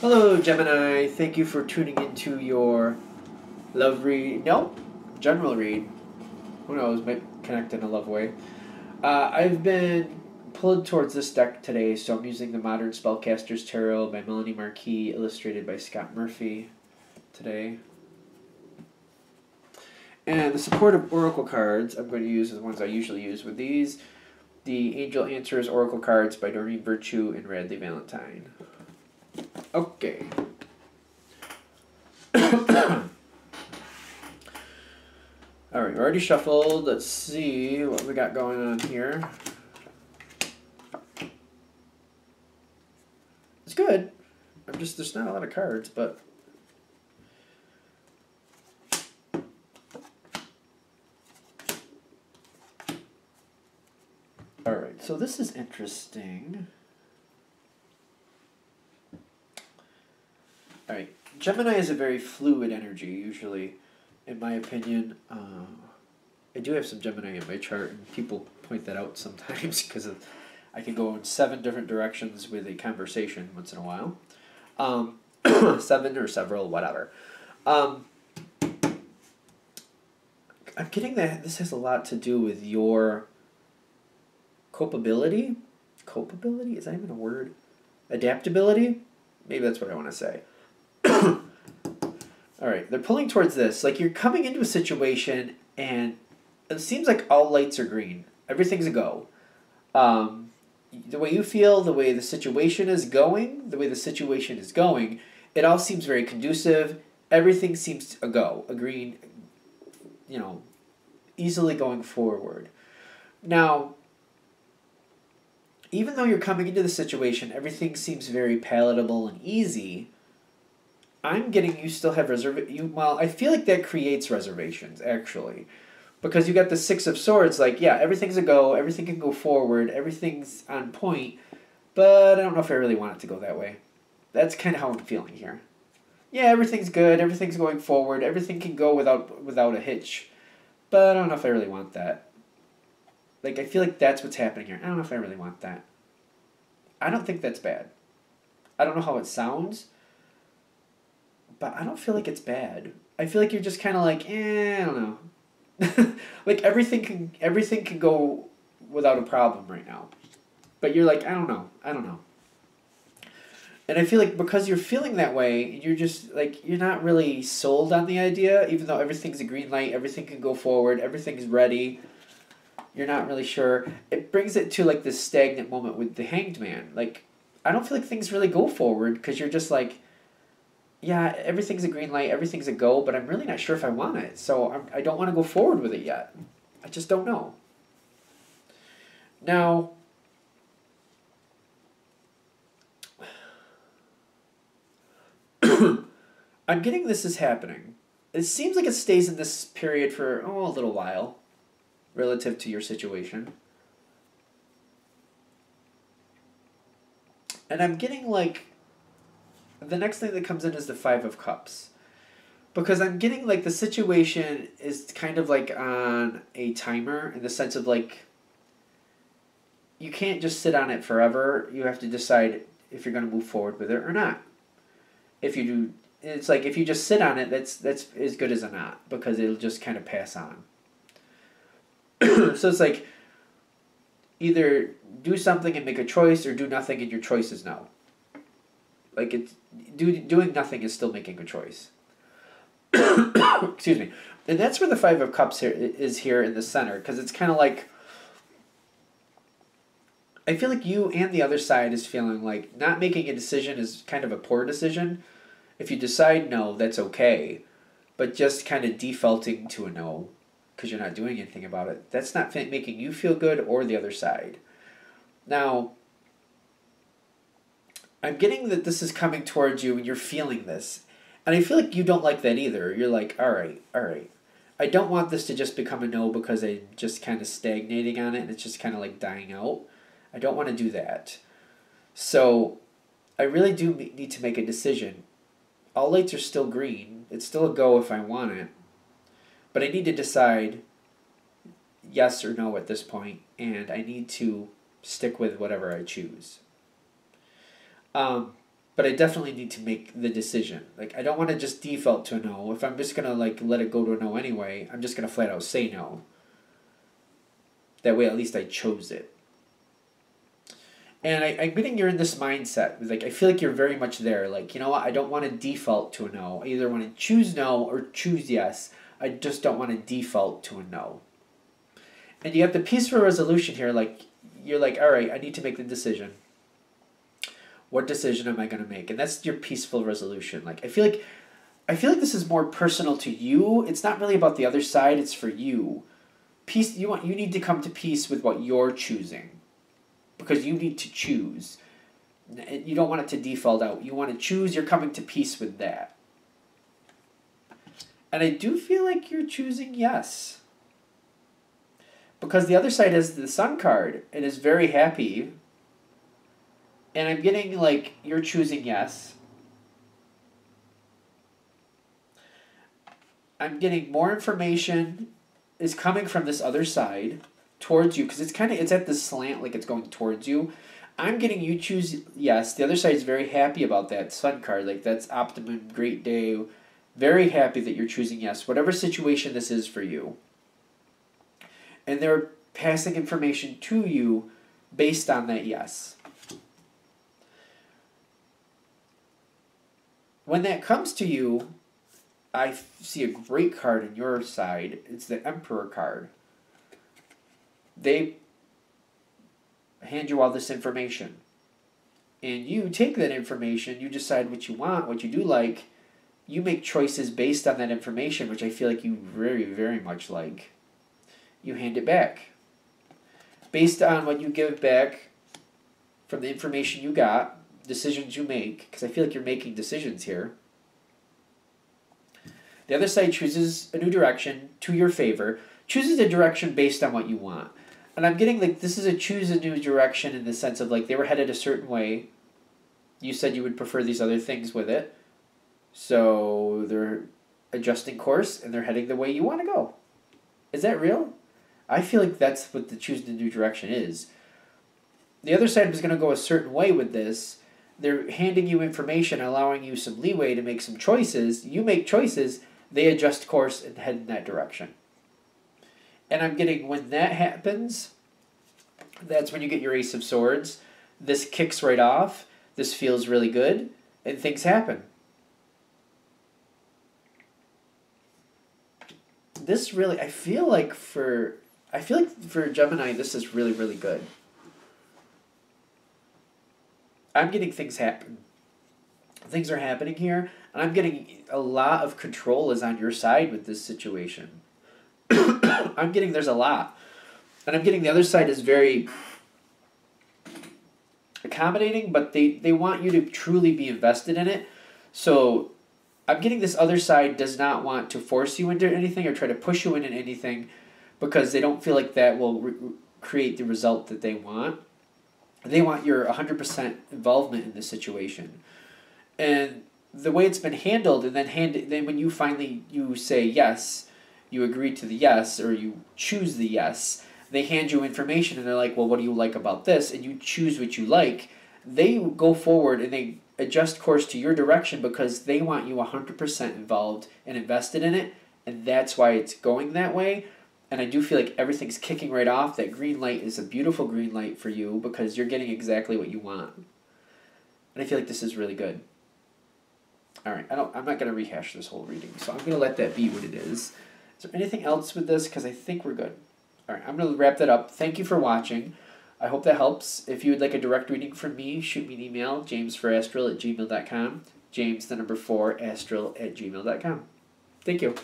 Hello, Gemini. Thank you for tuning into your love read. No, general read. Who knows? Might connect in a love way. I've been pulled towards this deck today, so I'm using the Modern Spellcaster's Tarot by Melanie Marquis, illustrated by Scott Murphy today. And the supportive oracle cards I'm going to use are the ones I usually use with these. The Angel Answers Oracle cards by Doreen Virtue and Radley Valentine. Okay. Alright, we already shuffled. Let's see what we got going on here. It's good. There's not a lot of cards, but... Alright, so this is interesting. Alright, Gemini is a very fluid energy, usually, in my opinion. I do have some Gemini in my chart, and people point that out sometimes because I can go in 7 different directions with a conversation once in a while. 7 or several, whatever. I'm getting that this has a lot to do with your copability. Copability? Is that even a word? Adaptability? Maybe that's what I want to say. Alright, they're pulling towards this. Like, you're coming into a situation, and it seems like all lights are green. Everything's a go. The way you feel, the way the situation is going, it all seems very conducive. Everything seems a go, a green, easily going forward. Now, even though you're coming into the situation, everything seems very palatable and easy. I'm getting you still have well, I feel like that creates reservations, actually. Because you got the 6 of Swords, like, yeah, everything's a go, everything can go forward, everything's on point, but I don't know if I really want it to go that way. That's kind of how I'm feeling here. Yeah, everything's good, everything's going forward, everything can go without a hitch, but I don't know if I really want that. Like, I feel like that's what's happening here. I don't know if I really want that. I don't think that's bad. I don't know how it sounds, but I don't feel like it's bad. I feel like you're just kind of like, I don't know. Like, everything can go without a problem right now. But you're like, I don't know. And I feel like because you're feeling that way, you're just, like, you're not really sold on the idea, even though everything's a green light, everything can go forward, everything's ready. You're not really sure. It brings it to, like, this stagnant moment with the Hanged Man. Like, I don't feel like things really go forward because you're just like, yeah, everything's a green light, everything's a go, but I'm really not sure if I want it. So I don't want to go forward with it yet. I just don't know. Now, I'm getting this is happening. It seems like it stays in this period for, a little while, relative to your situation. And I'm getting, like, the next thing that comes in is the 5 of Cups. Because I'm getting, like, the situation is kind of, like, on a timer in the sense of, like, you can't just sit on it forever. You have to decide if you're going to move forward with it or not. If you do, it's like if you just sit on it, that's as good as a not, because it'll just kind of pass on. So it's like, either do something and make a choice, or do nothing and your choice is no. Like, doing nothing is still making a choice. Excuse me. And that's where the 5 of Cups is here in the center, because it's kind of like, I feel like you and the other side is feeling like not making a decision is kind of a poor decision. If you decide no, that's okay, but just kind of defaulting to a no because you're not doing anything about it, that's not making you feel good or the other side. Now, I'm getting that this is coming towards you and you're feeling this. And I feel like you don't like that either. You're like, all right. I don't want this to just become a no because I'm just kind of stagnating on it and it's just kind of like dying out. I don't want to do that. So I really do need to make a decision. All lights are still green. It's still a go if I want it. But I need to decide yes or no at this point, and I need to stick with whatever I choose. but I definitely need to make the decision. Like, I don't want to just default to a no. If I'm just going to, like, let it go to a no anyway, I'm just going to flat out say no. That way, at least I chose it. And I'm getting you're in this mindset. Like, I feel like you're very much there. Like, you know what? I don't want to default to a no. I either want to choose no or choose yes. I just don't want to default to a no. And you have the peaceful resolution here. Like, you're like, all right, I need to make the decision. What decision am I going to make? And that's your peaceful resolution. Like, I feel like this is more personal to you. It's not really about the other side. It's for you. Peace. You need to come to peace with what you're choosing, because you need to choose. You don't want it to default out. You want to choose. You're coming to peace with that. And I do feel like you're choosing yes, because the other side is the Sun card and is very happy. And I'm getting like you're choosing yes. I'm getting more information is coming from this other side towards you, because it's at the slant, like it's going towards you. I'm getting you choose yes. The other side is very happy about that Sun card. Like, that's optimum, great day. Very happy that you're choosing yes, whatever situation this is for you. And they're passing information to you based on that yes. When that comes to you, I see a great card on your side. It's the Emperor card. They hand you all this information. And you take that information, you decide what you want, what you do like. You make choices based on that information, which I feel like you very, very much like. You hand it back. Based on what you give back from the information you got, decisions you make, because I feel like you're making decisions here. The other side chooses a new direction to your favor, chooses a direction based on what you want. And I'm getting like this is a choose a new direction in the sense of like they were headed a certain way. You said you would prefer these other things with it. So they're adjusting course and they're heading the way you want to go. Is that real? I feel like that's what the choose the new direction is. The other side is going to go a certain way with this. They're handing you information, allowing you some leeway to make some choices. You make choices, they adjust course and head in that direction. And I'm getting when that happens, that's when you get your Ace of Swords. This kicks right off. This feels really good, and things happen. This really, I feel like for Gemini, this is really, really good. I'm getting things happen. Things are happening here, and I'm getting a lot of control is on your side with this situation. I'm getting there's a lot. And I'm getting the other side is very accommodating, but they want you to truly be invested in it. So I'm getting this other side does not want to force you into anything or try to push you into anything because they don't feel like that will create the result that they want. They want your 100% involvement in the situation. And the way it's been handled, and then when you finally you say yes, you agree to the yes, or you choose the yes, they hand you information and they're like, well, what do you like about this? And you choose what you like. They go forward and they adjust course to your direction because they want you 100% involved and invested in it, and that's why it's going that way. And I do feel like everything's kicking right off. That green light is a beautiful green light for you because you're getting exactly what you want. And I feel like this is really good. All right, I'm not going to rehash this whole reading, so I'm going to let that be what it is. Is there anything else with this? Because I think we're good. All right, I'm going to wrap that up. Thank you for watching. I hope that helps. If you would like a direct reading from me, shoot me an email, jamesforastral@gmail.com. James, the number 4, astral@gmail.com. Thank you.